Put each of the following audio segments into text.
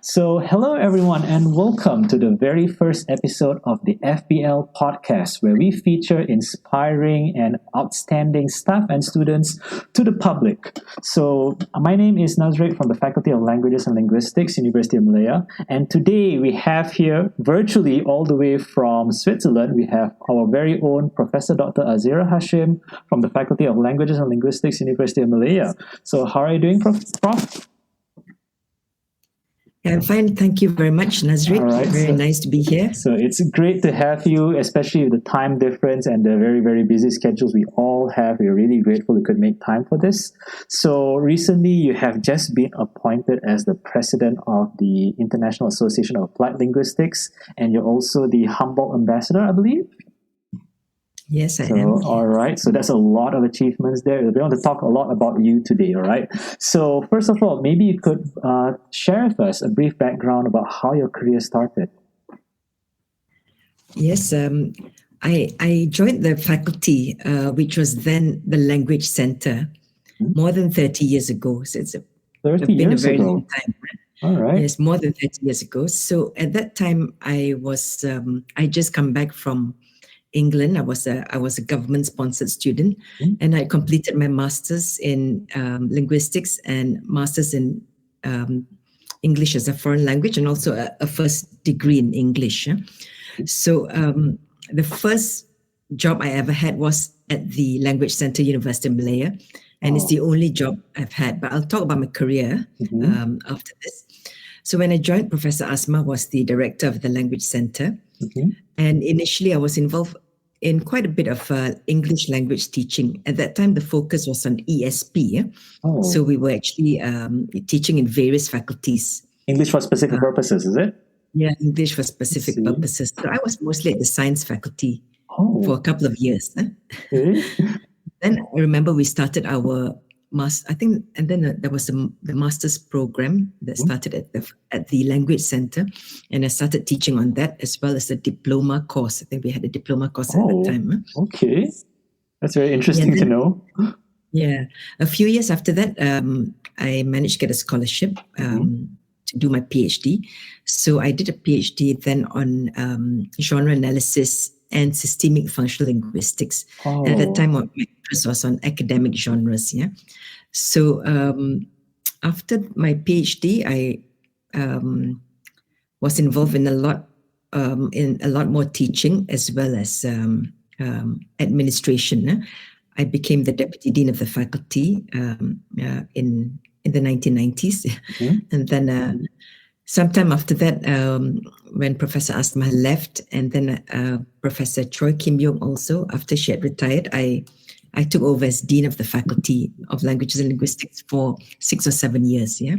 So, hello everyone, and welcome to the very first episode of the FBL podcast, where we feature inspiring and outstanding staff and students to the public. So, my name is Nazrek from the Faculty of Languages and Linguistics, University of Malaya, and today we have here, virtually all the way from Switzerland, we have our very own Professor Dr. Azirah Hashim from the Faculty of Languages and Linguistics, University of Malaya. So, how are you doing, Prof? I'm fine. Thank you very much, Nazrek. Right, very nice to be here. So it's great to have you, especially with the time difference and the very, very busy schedules we all have. We're really grateful we could make time for this. So recently, you have just been appointed as the president of the International Association of Applied Linguistics, and you're also the Humboldt ambassador, I believe. Yes, I am. All right. So that's a lot of achievements there. We want to talk a lot about you today, all right? So first of all, maybe you could share with us a brief background about how your career started. Yes, I joined the faculty, which was then the Language Center, more than 30 years ago. So it's been a very long time. All right. Yes, more than 30 years ago. So at that time, I just come back from England. I was a government-sponsored student, and I completed my master's in linguistics and master's in English as a foreign language, and also a first degree in English. So the first job I ever had was at the Language Center, University of Malaya, and it's the only job I've had. But I'll talk about my career after this. So when I joined, Professor Asma was the director of the Language Center, and initially I was involved in quite a bit of English language teaching. At that time, the focus was on ESP. So we were actually teaching in various faculties. English for specific purposes, is it? Yeah, English for specific purposes. So I was mostly at the science faculty for a couple of years. Then I remember we started our there was the master's program that started at the Language Center, and I started teaching on that as well as the diploma course. I think we had a diploma course at that time. Okay, that's very interesting to know. Yeah, a few years after that, I managed to get a scholarship to do my PhD. So I did a PhD then on genre analysis and systemic functional linguistics. And at that time, my interest was on academic genres. Yeah. So after my PhD, I was involved in a lot more teaching as well as administration. I became the deputy dean of the faculty in the 1990s, and then. Sometime after that, when Professor Asma left, and then Professor Choi Kim Yong also, after she had retired, I took over as Dean of the Faculty of Languages and Linguistics for 6 or 7 years. Yeah,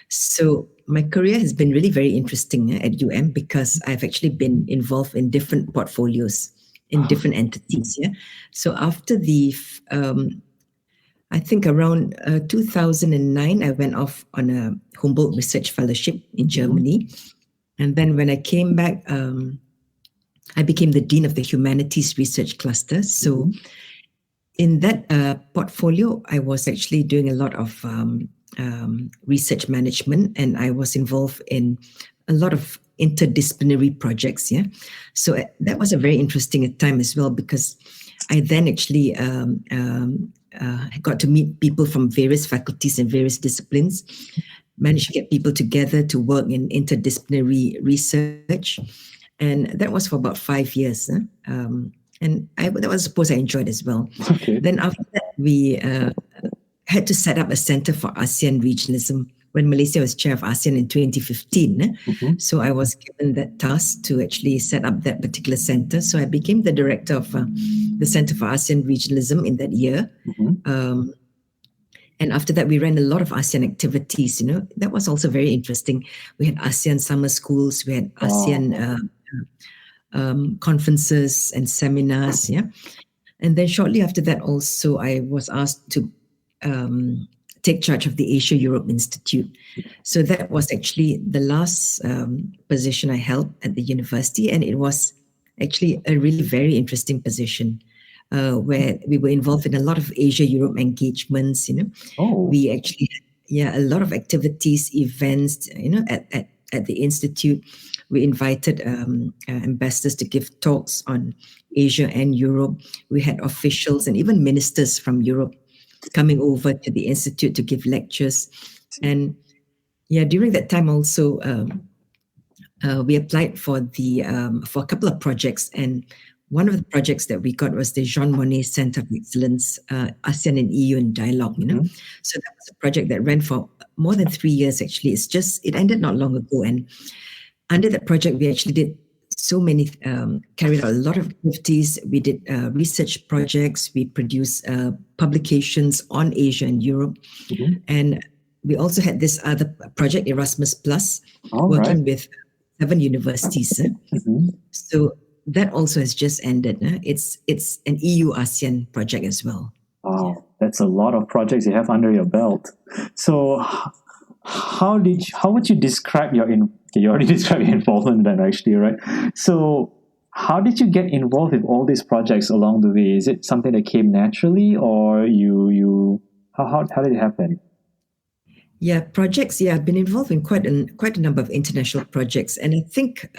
so my career has been really very interesting at UM because I've actually been involved in different portfolios in different entities. Yeah, so after I think around 2009, I went off on a Humboldt Research Fellowship in Germany. And then when I came back, I became the Dean of the Humanities Research Cluster. So in that portfolio, I was actually doing a lot of research management, and I was involved in a lot of interdisciplinary projects. Yeah, so that was a very interesting time as well, because I then actually got to meet people from various faculties and various disciplines, managed to get people together to work in interdisciplinary research. And that was for about 5 years. And that was, I suppose, I enjoyed as well. Then after that, we had to set up a Center for ASEAN Regionalism when Malaysia was chair of ASEAN in 2015. So I was given that task to actually set up that particular center. So I became the director of the Center for ASEAN Regionalism in that year. And after that, we ran a lot of ASEAN activities. That was also very interesting. We had ASEAN summer schools, we had ASEAN conferences and seminars. Yeah, and then shortly after that, also I was asked to take charge of the Asia-Europe Institute. So that was actually the last position I held at the university, and it was actually a really very interesting position where we were involved in a lot of Asia-Europe engagements. We actually a lot of activities, events, at the Institute. We invited ambassadors to give talks on Asia and Europe. We had officials and even ministers from Europe coming over to the Institute to give lectures. And during that time also, we applied for a couple of projects. And one of the projects that we got was the Jean Monnet Center of Excellence, ASEAN and EU in Dialogue. So that was a project that ran for more than 3 years. Actually, it ended not long ago. And under that project, we actually did carried out a lot of activities. We did research projects. We produced publications on Asia and Europe. And we also had this other project, Erasmus Plus, working with 7 universities. So that also has just ended. It's an EU-ASEAN project as well. Wow, that's a lot of projects you have under your belt. So how would you describe you already described your involvement then, actually, right? So how did you get involved with all these projects along the way? Is it something that came naturally, or how did it happen? Yeah, projects. Yeah, I've been involved in quite a number of international projects, and I think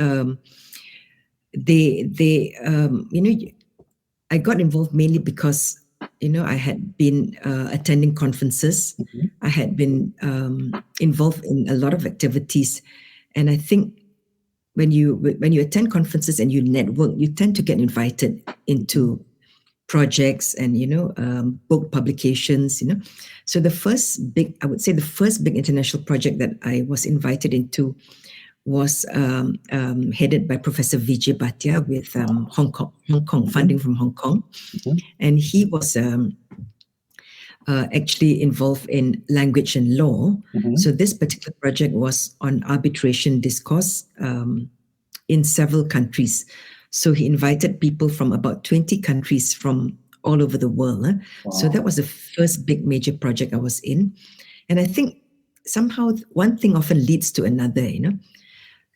I got involved mainly because I had been attending conferences. I had been involved in a lot of activities, and I think when you attend conferences and you network, you tend to get invited into projects and book publications. So the first big international project that I was invited into was headed by Professor Vijay Bhatia with Hong Kong, funding from Hong Kong. And he was actually involved in language and law. So this particular project was on arbitration discourse in several countries. So he invited people from about 20 countries from all over the world. Wow. So that was the first big major project I was in. And I think somehow one thing often leads to another,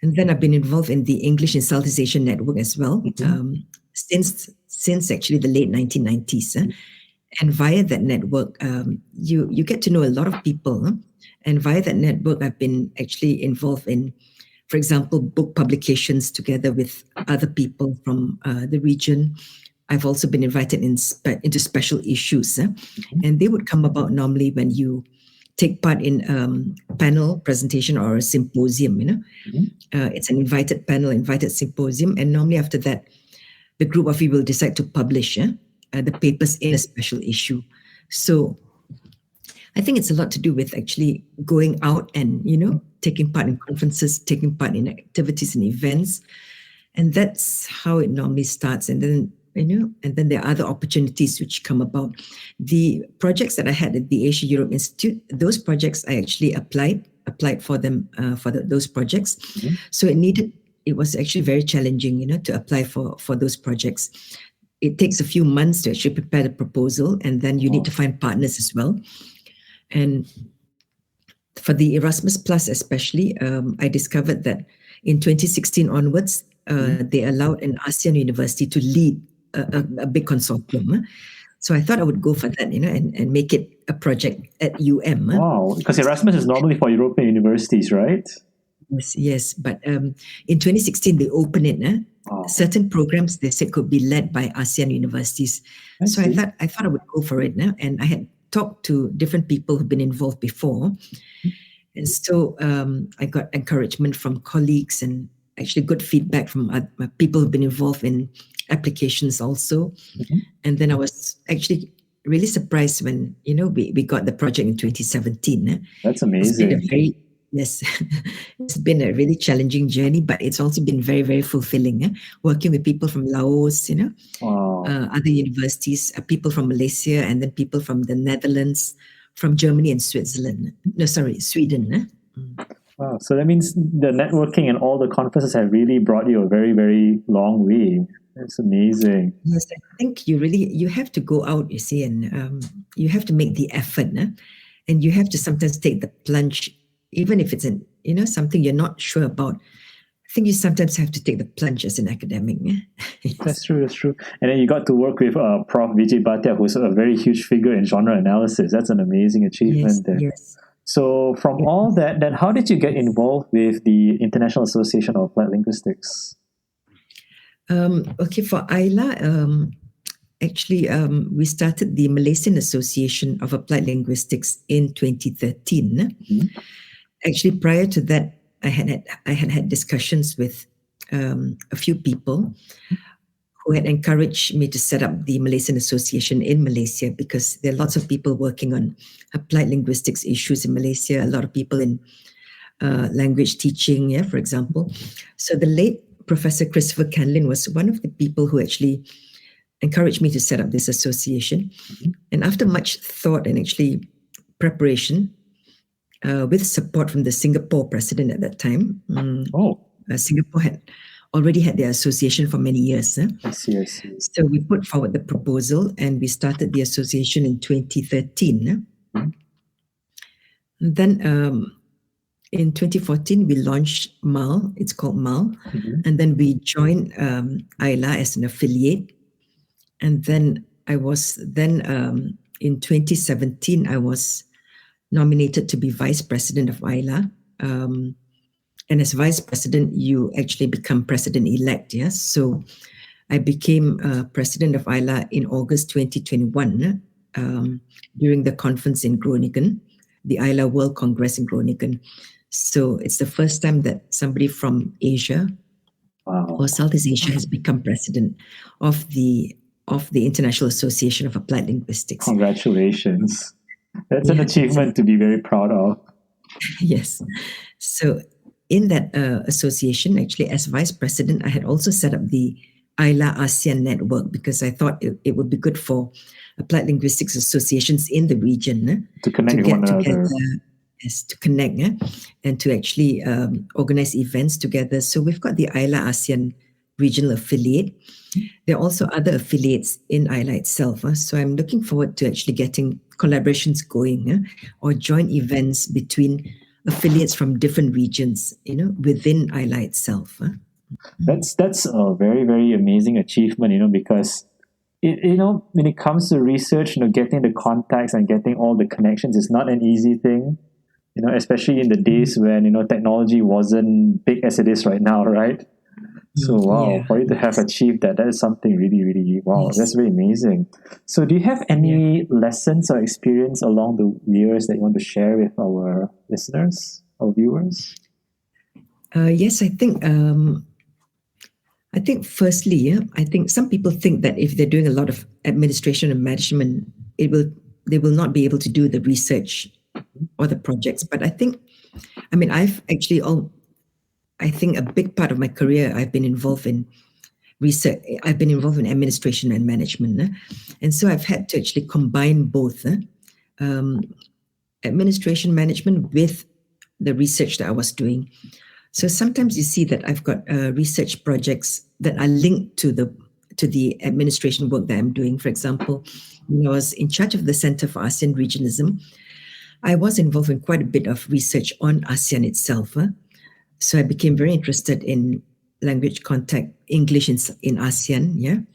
And then I've been involved in the English in Southeast Asia Network as well, since actually the late 1990s. And via that network, you get to know a lot of people. And via that network, I've been actually involved in, for example, book publications together with other people from the region. I've also been invited into special issues. And they would come about normally when you take part in panel presentation or a symposium. It's an invited panel, invited symposium. And normally after that, the group of you will decide to publish the papers in a special issue. So I think it's a lot to do with actually going out and, taking part in conferences, taking part in activities and events. And that's how it normally starts. And then, and then there are other opportunities which come about. The projects that I had at the Asia Europe Institute, those projects I actually applied for them, those projects. So it was actually very challenging, to apply for those projects. It takes a few months to actually prepare the proposal, and then you need to find partners as well. And for the Erasmus Plus especially, I discovered that in 2016 onwards, they allowed an ASEAN university to lead a big consortium. So I thought I would go for that, and make it a project at Wow, because Erasmus is normally for European universities, right? Yes. But in 2016, they opened it. Certain programs, they said, could be led by ASEAN universities. I thought I would go for it. And I had talked to different people who've been involved before. And so I got encouragement from colleagues and actually good feedback from people who've been involved in applications also. And then I was actually really surprised when, we got the project in 2017. That's amazing. It's been a really challenging journey, but it's also been very, very fulfilling. Working with people from Laos, other universities, people from Malaysia, and then people from the Netherlands, from Germany and Sweden. Wow, so that means the networking and all the conferences have really brought you a very, very long way. That's amazing. Yes, I think you have to go out, you see, and you have to make the effort, and you have to sometimes take the plunge. Even if it's something you're not sure about, I think you sometimes have to take the plunge as an academic. That's true. And then you got to work with Prof Vijay Bhatia, who's a very huge figure in genre analysis. That's an amazing achievement. Yes. So from all that, then how did you get involved with the International Association of Applied Linguistics? Okay, for AILA, actually, we started the Malaysian Association of Applied Linguistics in 2013. Mm-hmm. Actually, prior to that, I had discussions with a few people who had encouraged me to set up the Malaysian Association in Malaysia, because there are lots of people working on applied linguistics issues in Malaysia, a lot of people in language teaching, yeah, for example. So the late Professor Christopher Canlin was one of the people who actually encouraged me to set up this association. Mm-hmm. And after much thought and actually preparation, with support from the Singapore president at that time, Singapore had already had their association for many years. I see. So we put forward the proposal and we started the association in 2013. Mm-hmm. Then in 2014, we launched MAL. It's called MAL. Mm-hmm. And then we joined AILA as an affiliate. And then in 2017, I was nominated to be vice president of AILA. And as vice president, you actually become president-elect, yes? So I became president of AILA in August 2021 during the conference in Groningen, the AILA World Congress in Groningen. So it's the first time that somebody from Asia or Southeast Asia has become president of the International Association of Applied Linguistics. Congratulations. That's an achievement to be very proud of. Yes. So in that association, actually, as vice president, I had also set up the AILA ASEAN network, because I thought it would be good for applied linguistics associations in the region to connect with one another. To connect and to actually organize events together. So we've got the AILA ASEAN regional affiliate. There are also other affiliates in AILA itself. So I'm looking forward to actually getting collaborations going or joint events between affiliates from different regions, within AILA itself. That's a very, very amazing achievement, because when it comes to research, getting the contacts and getting all the connections is not an easy thing, especially in the days when, technology wasn't big as it is right now, right? So, wow, for you to have achieved that is something really, really, wow, yes. That's very amazing. So do you have any lessons or experience along the years that you want to share with our listeners, our viewers? Yes, I think firstly, I think some people think that if they're doing a lot of administration and management, they will not be able to do the research or the projects. But I've actually I think a big part of my career, I've been involved in research. I've been involved in administration and management. And so I've had to actually combine both administration management with the research that I was doing. So sometimes you see that I've got research projects that are linked to the administration work that I'm doing. For example, when I was in charge of the Center for ASEAN Regionalism, I was involved in quite a bit of research on ASEAN itself. So I became very interested in language contact, English in ASEAN,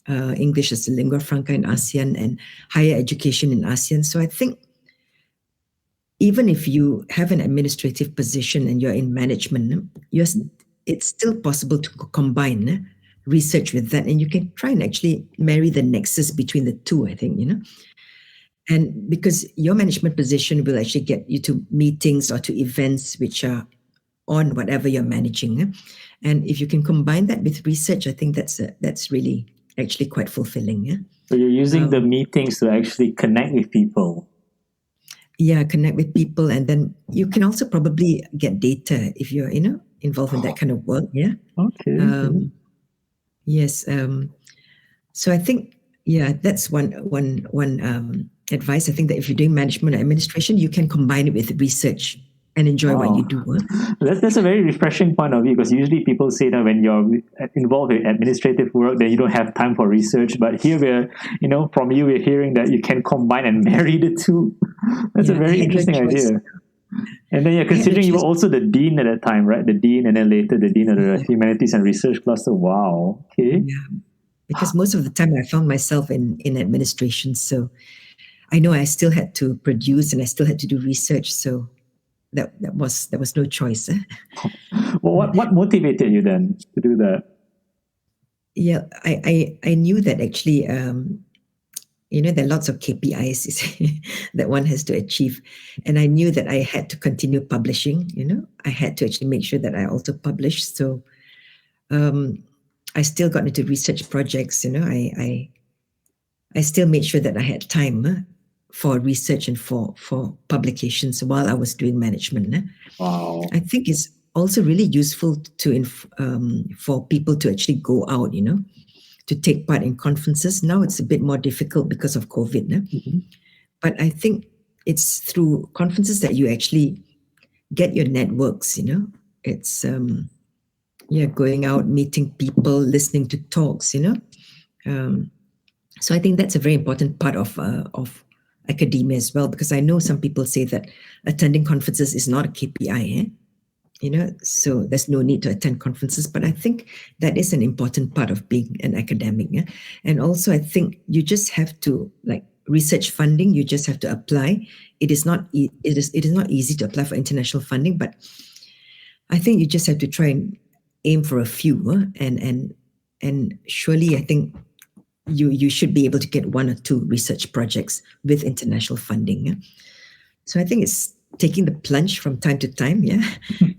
English as a lingua franca in ASEAN and higher education in ASEAN. So I think even if you have an administrative position and you're in management, it's still possible to combine research with that. And you can try and actually marry the nexus between the two, I think, And because your management position will actually get you to meetings or to events which are on whatever you're managing. And if you can combine that with research, I think that's really actually quite fulfilling. So you're using the meetings to actually connect with people. Yeah, connect with people. And then you can also probably get data if you're, involved in that kind of work. Yeah. Okay. Yes. So I think, that's one advice. I think that if you're doing management or administration, you can combine it with research and enjoy what you do. That's a very refreshing point of view, because usually people say that when you're involved in administrative work, then you don't have time for research. But here from you, we're hearing that you can combine and marry the two. That's a very interesting idea. And then considering you were also the dean at that time, right? The dean, and then later the dean of the Humanities and Research Cluster. Wow. Okay. Yeah. Because most of the time I found myself in administration. So I know I still had to produce and I still had to do research. So that was no choice. Well, what motivated you then to do that? Yeah, I knew that actually, there are lots of KPIs that one has to achieve. And I knew that I had to continue publishing, I had to actually make sure that I also published. So I still got into research projects, I still made sure that I had time for research and for publications while I was doing management. Wow. I think it's also really useful for people to actually go out, to take part in conferences. Now it's a bit more difficult because of COVID. Mm-hmm. But I think it's through conferences that you actually get your networks, It's going out, meeting people, listening to talks, So I think that's a very important part of academia as well, because I know some people say that attending conferences is not a KPI, so there's no need to attend conferences. But I think that is an important part of being an academic. And also, I think you just have to, like research funding, you just have to apply. It is not easy to apply for international funding, but I think you just have to try and aim for a few, and surely I think you should be able to get 1 or 2 research projects with international funding. So I think it's taking the plunge from time to time,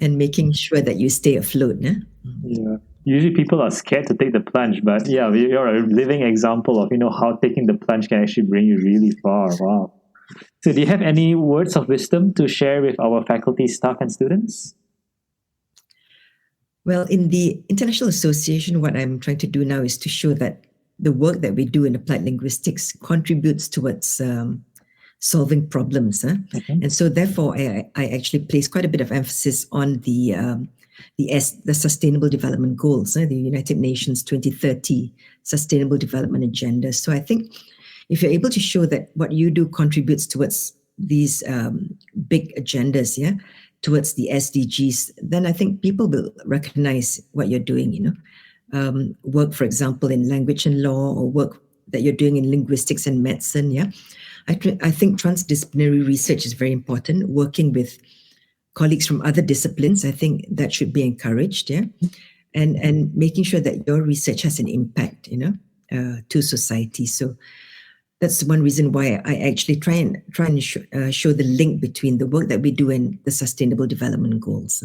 and making sure that you stay afloat. Yeah. Usually people are scared to take the plunge, but you're a living example of how taking the plunge can actually bring you really far. Wow. So do you have any words of wisdom to share with our faculty, staff, and students? Well, in the International Association, what I'm trying to do now is to show that the work that we do in applied linguistics contributes towards solving problems. Mm-hmm. And so therefore, I actually place quite a bit of emphasis on the Sustainable Development Goals, the United Nations 2030 Sustainable Development Agenda. So I think if you're able to show that what you do contributes towards these big agendas, towards the SDGs, then I think people will recognize what you're doing, work, for example, in language and law, or work that you're doing in linguistics and medicine. I think transdisciplinary research is very important. Working with colleagues from other disciplines, I think that should be encouraged. And making sure that your research has an impact, to society. So that's one reason why I actually try and show the link between the work that we do and the Sustainable Development Goals.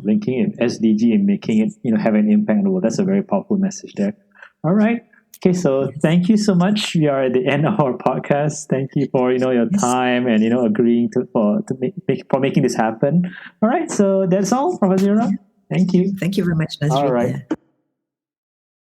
Linking it SDG and making it have an impact on the world. That's a very powerful message there. All right. Okay, so thank you so much. We are at the end of our podcast. Thank you for your time and agreeing for making this happen. All right, so that's all, Prof Azirah. Thank you. Thank you very much, Nazri. All right.